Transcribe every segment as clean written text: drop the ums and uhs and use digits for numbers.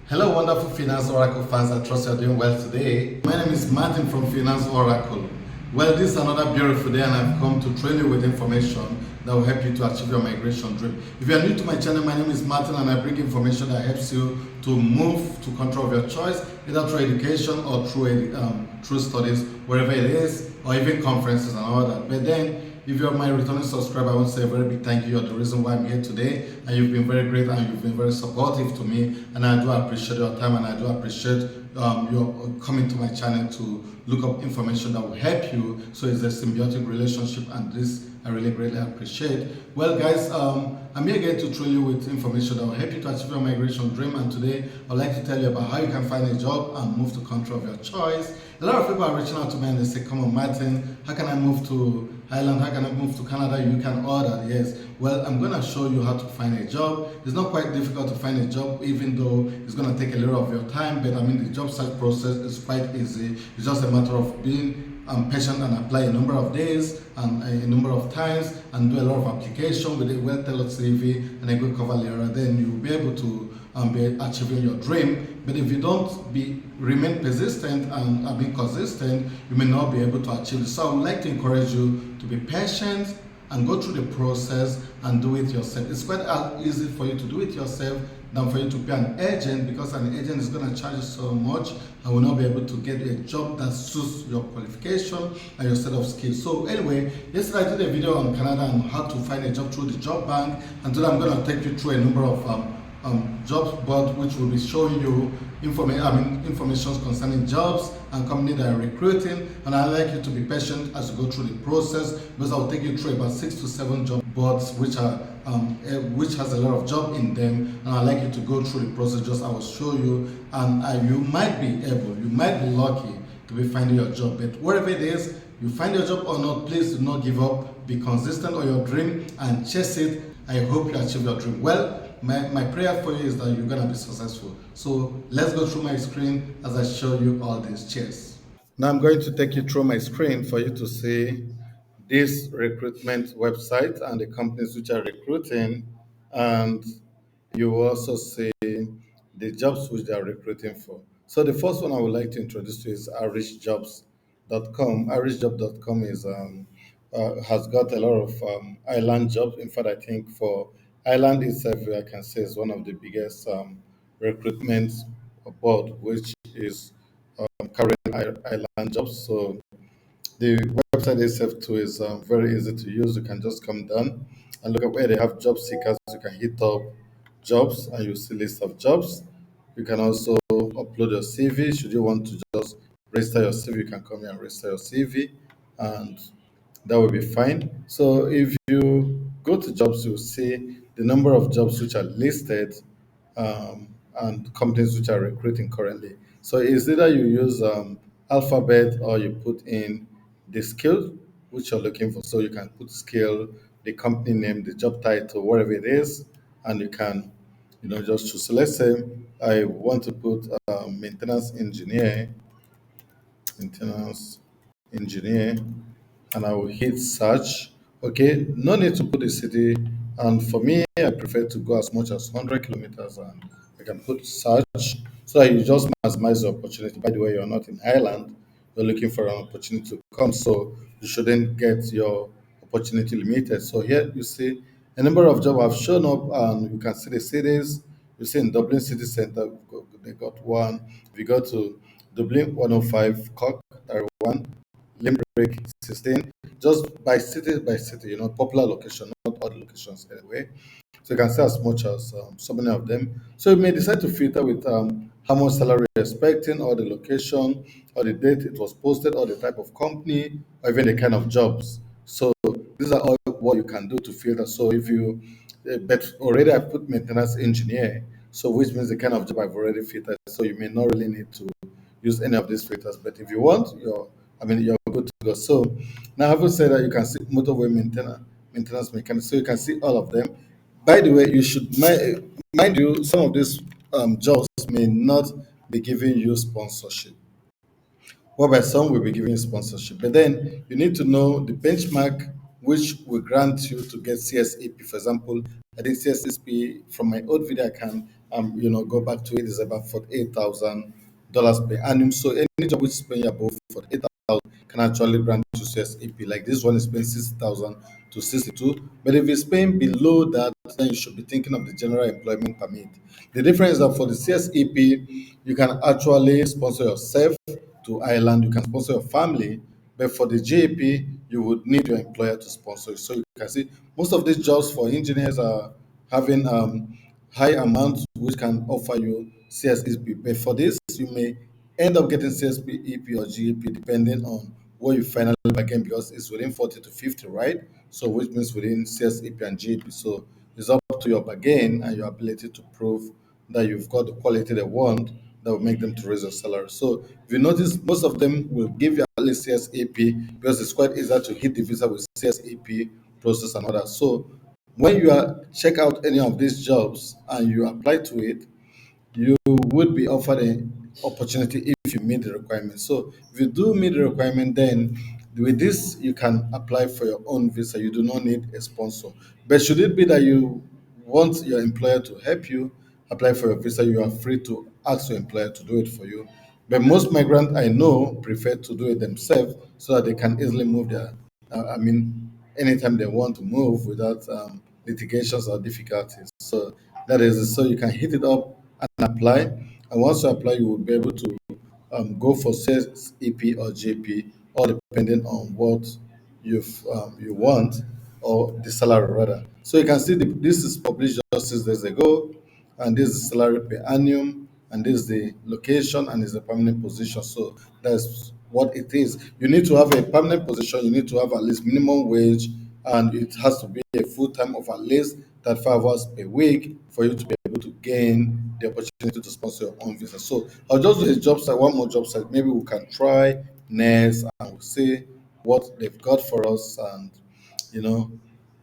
Hello, wonderful Finance Oracle fans. I trust you're doing well today. My name is Martin from Finance Oracle. Well, this is another beautiful day, and I've come to train you with information that will help you to achieve your migration dream. If you are new to my channel, my name is Martin, and I bring information that helps you to move to country of your choice, either through education or through studies, wherever it is, or even conferences and all that. But then, if you're my returning subscriber, I want to say a very big thank you. You're the reason why I'm here today, and you've been very great and you've been very supportive to me. And I do appreciate your time, and I do appreciate your coming to my channel to look up information that will help you. So it's a symbiotic relationship, and this I really greatly appreciate. Well, guys, I'm here again to train you with information that will help you to achieve your migration dream. And today, I'd like to tell you about how you can find a job and move to country of your choice. A lot of people are reaching out to me and they say, "Come on, Martin, how can I move to Ireland? How can I move to Canada? You can order." Yes. Well, I'm going to show you how to find a job. It's not quite difficult to find a job, even though it's going to take a little of your time. But I mean, the job search process is quite easy. It's just a matter of being patient and apply a number of days and a number of times and do a lot of application with a well-tailored CV and a good cover letter. Then you'll be able to be achieving your dream. But if you don't remain persistent and being consistent, you may not be able to achieve it. So I would like to encourage you to be patient and go through the process and do it yourself. It's quite easy for you to do it yourself than for you to pay an agent, because an agent is going to charge you so much and will not be able to get a job that suits your qualification and your set of skills. So anyway, yesterday I did a video on Canada and how to find a job through the job bank, and today I'm going to take you through a number of jobs board which will be showing you information concerning jobs and company that are recruiting. And I'd like you to be patient as you go through the process, because I'll take you through about 6 to 7 job boards which has a lot of job in them, and I'd like you to go through the process. Just I will show you, and you might be lucky to be finding your job. But wherever it is you find your job or not, please do not give up. Be consistent on your dream and chase it. I hope you achieve your dream. Well, my prayer for you is that you're going to be successful. So let's go through my screen as I show you all these. Cheers. Now I'm going to take you through my screen for you to see this recruitment website and the companies which are recruiting, and you will also see the jobs which they are recruiting for. So the first one I would like to introduce to you is irishjobs.com. Irishjob.com has got a lot of island jobs. In fact, I think for Ireland itself, I can say is one of the biggest recruitment board, which is carrying island jobs. So the website itself too is very easy to use. You can just come down and look at where they have job seekers. You can hit up jobs and you see list of jobs. You can also upload your CV. Should you want to just register your CV, you can come here and register your CV, and that will be fine. So if you go to jobs, you'll see the number of jobs which are listed, and companies which are recruiting currently. So it's either you use Alphabet or you put in the skill which you're looking for. So you can put skill, the company name, the job title, whatever it is, and you can, just choose. So let's say I want to put maintenance engineer, and I will hit search. Okay, no need to put the city. And for me, I prefer to go as much as 100 kilometers, and I can put search so that you just maximize the opportunity. By the way, you're not in Ireland, you're looking for an opportunity to come, so you shouldn't get your opportunity limited. So here you see a number of jobs have shown up, and you can see the cities. You see in Dublin City Centre, they got one. If you go to Dublin 105, Cork, there are one. Limerick 16, just by city, popular location, not all the locations anyway. So you can see as much as so many of them. So you may decide to filter with how much salary you're expecting, or the location, or the date it was posted, or the type of company, or even the kind of jobs. So these are all what you can do to filter. So if you, but already I put maintenance engineer, so which means the kind of job I've already filtered. So you may not really need to use any of these filters. But if you want, you're good to go. So now having said that, you can see motorway maintenance mechanic. So you can see all of them. By the way, you should mind you, some of these jobs may not be giving you sponsorship, whereby some will be giving you sponsorship. But then you need to know the benchmark which will grant you to get CSEP. For example, I did CSEP from my old video. I can go back to it, is about $48,000 per annum. So any job which is paying above 48,000 can actually grant you CSEP. Like this one is paying 60,000 to 62. But if it's paying below that, then you should be thinking of the general employment permit. The difference is that for the CSEP, you can actually sponsor yourself to Ireland, you can sponsor your family, but for the GAP, you would need your employer to sponsor you. So you can see most of these jobs for engineers are having high amounts which can offer you CSEP. But for this, you may end up getting CSEP or GAP depending on what you finally bargain, because it's within 40 to 50, right? So which means within CSEP and GAP. So it's up to your bargain and your ability to prove that you've got the quality they want that will make them to raise your salary. So if you notice, most of them will give you at least CSAP because it's quite easier to hit the visa with CSAP process and others. So when you are check out any of these jobs and you apply to it, you would be offered an opportunity if you meet the requirement. So if you do meet the requirement, then with this you can apply for your own visa. You do not need a sponsor. But should it be that you want your employer to help you apply for your visa, you are free to ask your employer to do it for you. But most migrants I know prefer to do it themselves so that they can easily move their, anytime they want to move without litigations or difficulties. So that is so you can hit it up and apply. And once you apply, you will be able to go for sales EP or JP, all depending on what you want or the salary rather. So you can see this is published just 6 days ago, and this is salary per annum, and this is the location, and is the permanent position. So that's what it is. You need to have a permanent position. You need to have at least minimum wage, and it has to be a full time of at least 35 hours per week for you to be able to gain the opportunity to sponsor your own visa. So I'll just do a job site, one more job site. Maybe we can try next and we'll see what they've got for us. And you know,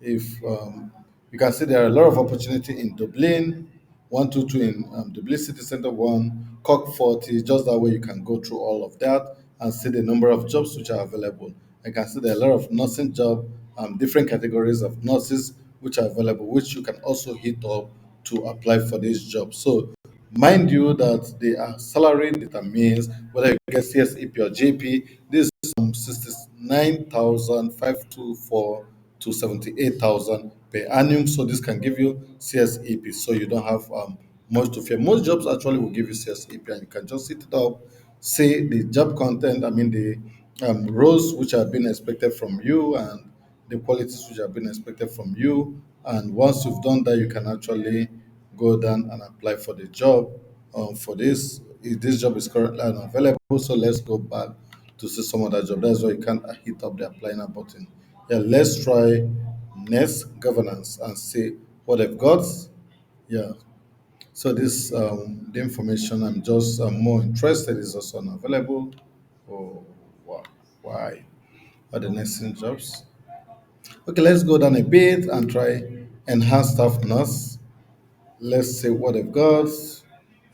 if you can see there are a lot of opportunity in Dublin, 122 in Dublin City Center, one Cork 40. Just that way you can go through all of that and see the number of jobs which are available. I can see there are a lot of nursing job, different categories of nurses which are available, which you can also hit up to apply for this job. So mind you that the salary determines whether you get CSEP or JP. This is 69,524 to 78,000 per annum. So this can give you CSEP. So you don't have much to fear. Most jobs actually will give you CSEP, and you can just set it up, say the job content, the roles which are being expected from you, and the qualities which are being expected from you. And once you've done that, you can actually go down and apply for the job. For this, this job is currently unavailable, so let's go back to see some other job. That's why you can't hit up the apply now button. Yeah, let's try next governance and see what they've got. Yeah, so this the information I'm just more interested is also unavailable. Oh, why? Why are the nursing jobs? Okay, let's go down a bit and try enhanced staff nurse. Let's see what they've got.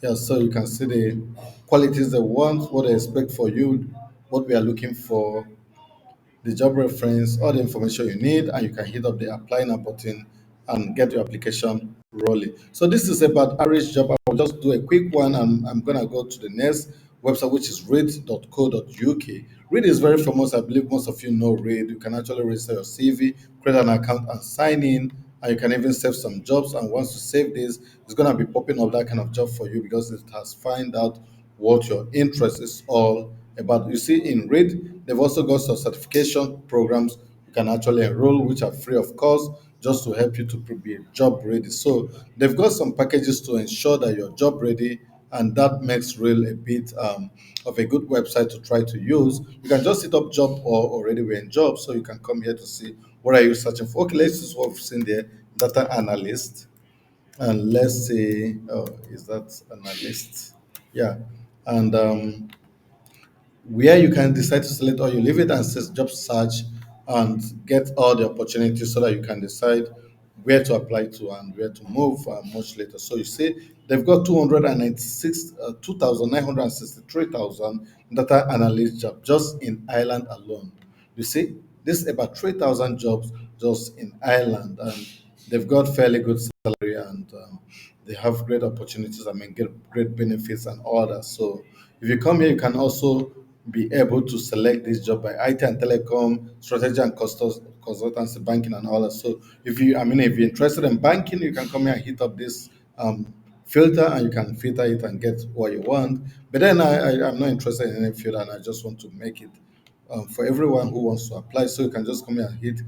Yeah, so you can see the qualities they want, what they expect for you, what we are looking for, the job reference, all the information you need, and you can hit up the apply now button and get your application rolling. So this is about average job. I will just do a quick one. I'm gonna go to the next website, which is reed.co.uk. Reed is very famous. I believe most of you know Reed. You can actually register your CV, create an account, and sign in. And you can even save some jobs. And once you save this, it's gonna be popping up that kind of job for you because it has find out what your interest is all about. You see, in Reed, they've also got some certification programs you can actually enroll, which are free of cost, just to help you to be job ready. So they've got some packages to ensure that you're job ready, and that makes Real a bit of a good website to try to use. You can just set up job or already we're in job, so you can come here to see what are you searching for. Okay, let's use what we've seen there, data analyst. And let's say, oh, is that analyst? Yeah. And where you can decide to select or you leave it and says job search and get all the opportunities so that you can decide where to apply to and where to move much later. So you see, they've got 263,000 data analyst job just in Ireland alone. You see, this is about 3,000 jobs just in Ireland. And they've got fairly good salary, and they have great opportunities. I mean, get great benefits and all that. So if you come here, you can also be able to select this job by IT and telecom, strategy and consultancy, banking, and all that. So if you're interested in banking, you can come here and hit up this filter, and you can filter it and get what you want. But then I'm not interested in any filter, and I just want to make it for everyone who wants to apply. So you can just come here and hit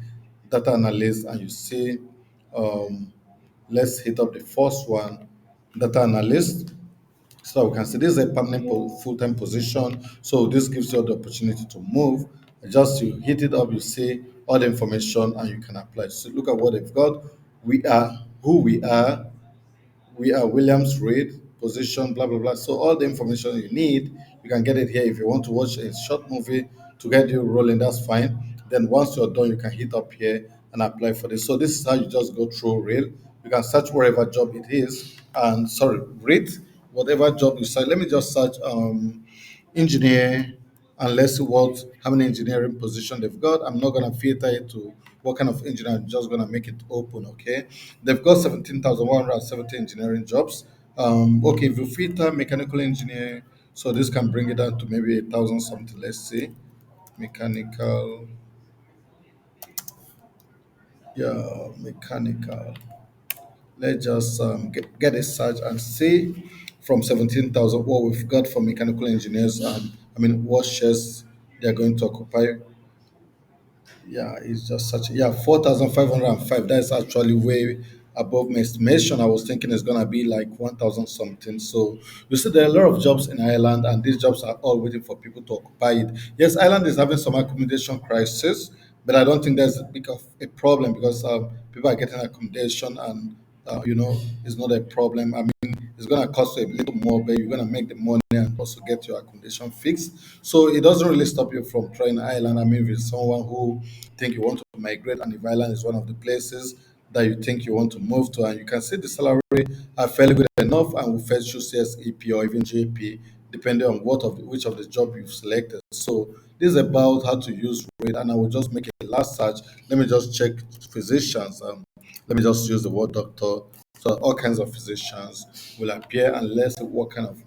data analyst, and you see, um, let's hit up the first one, data analyst. So we can see this is a permanent full-time position. So this gives you the opportunity to move. Just you hit it up, you see all the information, and you can apply. So look at what they've got. We are who we are Williams Reed, position, blah, blah, blah. So all the information you need, you can get it here. If you want to watch a short movie to get you rolling, that's fine. Then once you're done, you can hit up here and apply for this. So this is how you just go through Real. You can search wherever job it is. And sorry, read whatever job you search. Let me just search engineer, and let's see what how many engineering position they've got. I'm not gonna filter it to what kind of engineer. I'm just gonna make it open. Okay, they've got 17,170 engineering jobs. Okay, if you filter mechanical engineer, so this can bring it down to maybe 1,000 something. Let's see, mechanical, yeah, mechanical. Let's just get a search and see from 17,000 what we've got for mechanical engineers, and I mean what shares they're going to occupy. Yeah, it's just such, yeah, 4,505. That's actually way above my estimation. I was thinking it's gonna be like 1,000 something. So you see, there are a lot of jobs in Ireland, and these jobs are all waiting for people to occupy it. Yes, Ireland is having some accommodation crisis, but I don't think there's a big of a problem because people are getting accommodation, and it's not a problem. I mean, it's gonna cost you a little more, but you're gonna make the money and also get your accommodation fixed. So it doesn't really stop you from trying Ireland. I mean, if it's someone who think you want to migrate, and if Ireland is one of the places that you think you want to move to, and you can see the salary are fairly good enough, and will fetch you CSEP or even GP, depending on which of the job you've selected. So this is about how to use rate, and I will just make a last search. Let me just check physicians. Let me just use the word doctor. So all kinds of physicians will appear, and let's see what kind of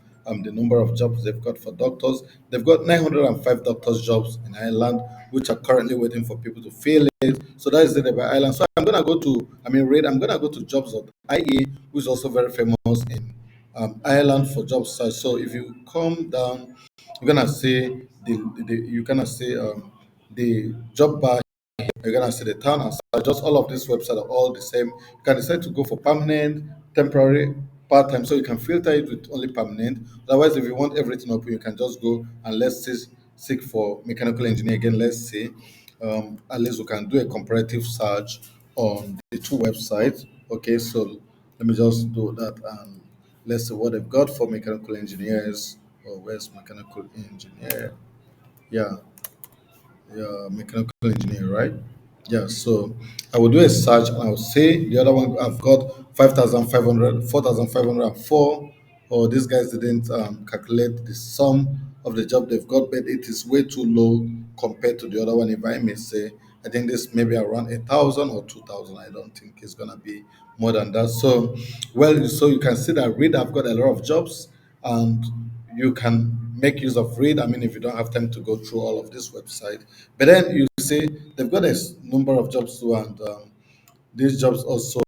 the number of jobs they've got for doctors. They've got 905 doctors jobs in Ireland, which are currently waiting for people to fill it. So that is it about Ireland. So I'm gonna go to, I mean, Read. I'm gonna go to jobs.ie, which is also very famous in Ireland for job search. So if you come down, you're gonna see you're gonna see the job bar. You're gonna see the town and start. Just all of these websites are all the same. You can decide to go for permanent, temporary, part-time. So you can filter it with only permanent. Otherwise, if you want everything open, you can just go and let's seek for mechanical engineer again. Let's see. At least we can do a comparative search on the two websites. Okay, so let me just do that, and let's see what they've got for mechanical engineers. Oh, where's mechanical engineer? Yeah, yeah, mechanical engineer, right? Yeah, so I will do a search, and I'll say the other one I've got 5,500, 4,504. Or these guys didn't calculate the sum of the job they've got, but it is way too low compared to the other one. If I may say, I think this may be around 1,000 or 2,000. I don't think it's gonna be more than that. So, well, so you can see that Read, I've got a lot of jobs, and you can make use of Read. I mean, if you don't have time to go through all of this website, but then you see they've got a number of jobs too, and these jobs also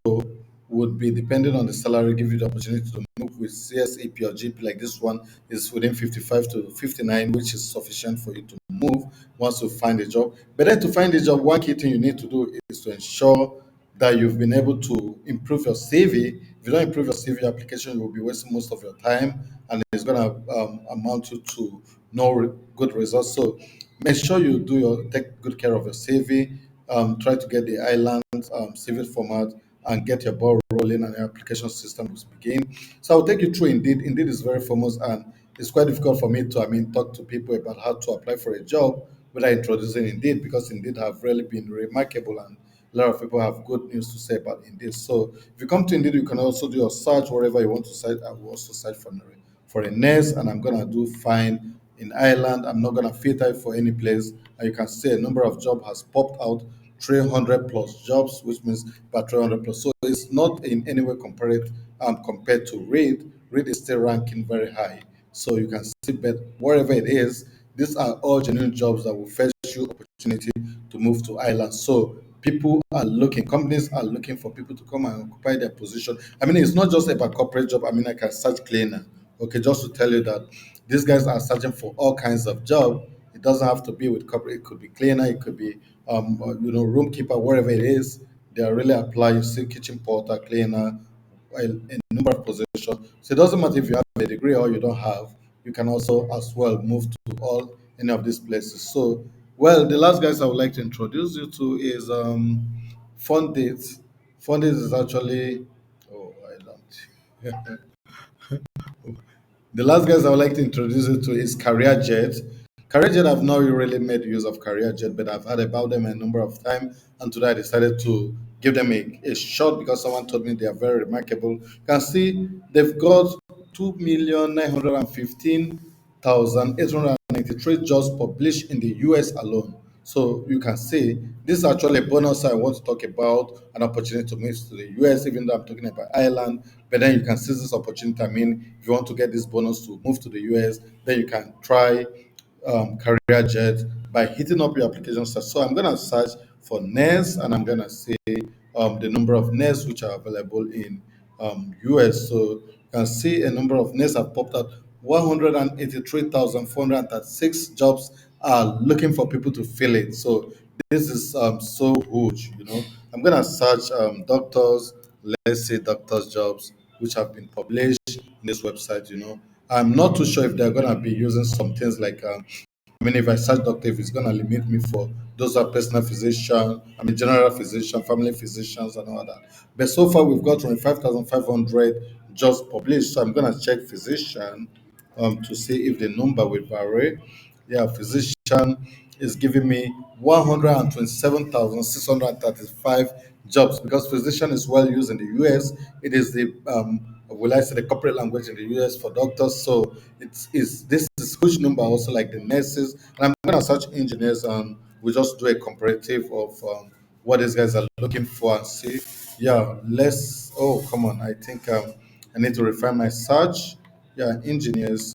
would be depending on the salary, give you the opportunity to move with CSEP or GP. Like this one is within 55 to 59, which is sufficient for you to move once you find a job. But then to find a job, one key thing you need to do is to ensure that you've been able to improve your CV. If you don't improve your CV application, you will be wasting most of your time, and it's going to amount you to no good results. So make sure you take good care of your CV. Try to get the island CV format and get your ball rolling, and your application system will begin. So I'll take you through Indeed. Indeed is very famous, and it's quite difficult for me to, I mean, talk to people about how to apply for a job without introducing Indeed, because Indeed have really been remarkable, and a lot of people have good news to say about Indeed. So if you come to Indeed, you can also do your search wherever you want to search. I will also search for a nurse, and I'm gonna do fine in Ireland. I'm not gonna filter it for any place, and you can see a number of job has popped out 300 plus jobs, which means about 300 plus. So it's not in any way compared to Reed. Reed is still ranking very high. So you can see, but wherever it is, these are all genuine jobs that will fetch you opportunity to move to Ireland. So people are looking, companies are looking for people to come and occupy their position. I mean, it's not just about corporate job. I mean, I can search cleaner. Okay, just to tell you that these guys are searching for all kinds of job. It doesn't have to be with corporate. It could be cleaner. It could be, room keeper, wherever it is. They are really applying. You see, kitchen porter, cleaner, a number of positions. So it doesn't matter if you have a degree or you don't have. You can also as well move to all any of these places. So, well, the last guys I would like to introduce you to is Fundit. Fundit is actually, oh, I don't. The last guys I would like to introduce you to is CareerJet. CareerJet, I've not really made use of CareerJet, but I've heard about them a number of times. And today I decided to give them a shot because someone told me they are very remarkable. You can see they've got 2,915,893 jobs published in the US alone. So you can see this is actually a bonus I want to talk about an opportunity to move to the US, even though I'm talking about Ireland. But then you can seize this opportunity. I mean, if you want to get this bonus to move to the US, then you can try CareerJet by hitting up your application search. So I'm gonna search for NES and I'm gonna say the number of NES which are available in US. So you can see a number of NES have popped out. 183,436 jobs are looking for people to fill it. So this is so huge. I'm gonna search doctors. Let's say doctors jobs which have been published in this website. I'm not too sure if they're gonna be using some things like I mean, if I search doctor, if it's gonna limit me for those who are personal physician, I mean general physician, family physicians, and all that. But so far we've got 25,500 jobs published. So I'm gonna check physician to see if the number will vary. Yeah, physician is giving me 127,635 jobs because physician is well used in the US. It is the will I say the corporate language in the US for doctors. So it's this is huge number also like the nurses. And I'm gonna search engineers and we just do a comparative of what these guys are looking for and see. Yeah, let's oh come on. I think I need to refine my search. Yeah, engineers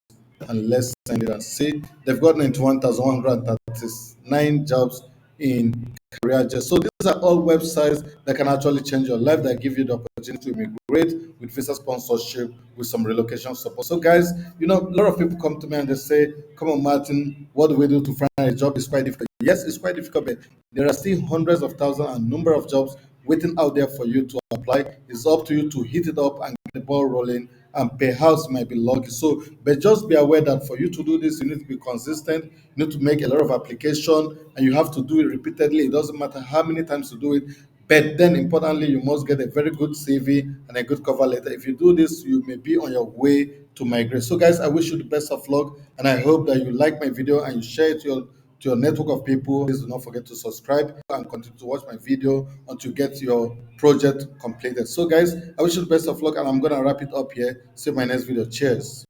and let's send it and see. They've got 91,139 jobs in CareerJet. So these are all websites that can actually change your life, that give you the opportunity to immigrate with visa sponsorship, with some relocation support. So guys, a lot of people come to me and they say, come on, Martin, what do we do to find a job? It's quite difficult. Yes, it's quite difficult, but there are still hundreds of thousands and number of jobs waiting out there for you to apply. It's up to you to hit it up and get the ball rolling, and perhaps might be lucky. So, but just be aware that for you to do this, you need to be consistent. You need to make a lot of application, and you have to do it repeatedly. It doesn't matter how many times you do it. But then, importantly, you must get a very good CV and a good cover letter. If you do this, you may be on your way to migrate. So, guys, I wish you the best of luck, and I hope that you like my video and you share it to your network of people. Please do not forget to subscribe and continue to watch my video until you get your project completed. So guys, I wish you the best of luck and I'm gonna wrap it up here. See you in my next video. Cheers.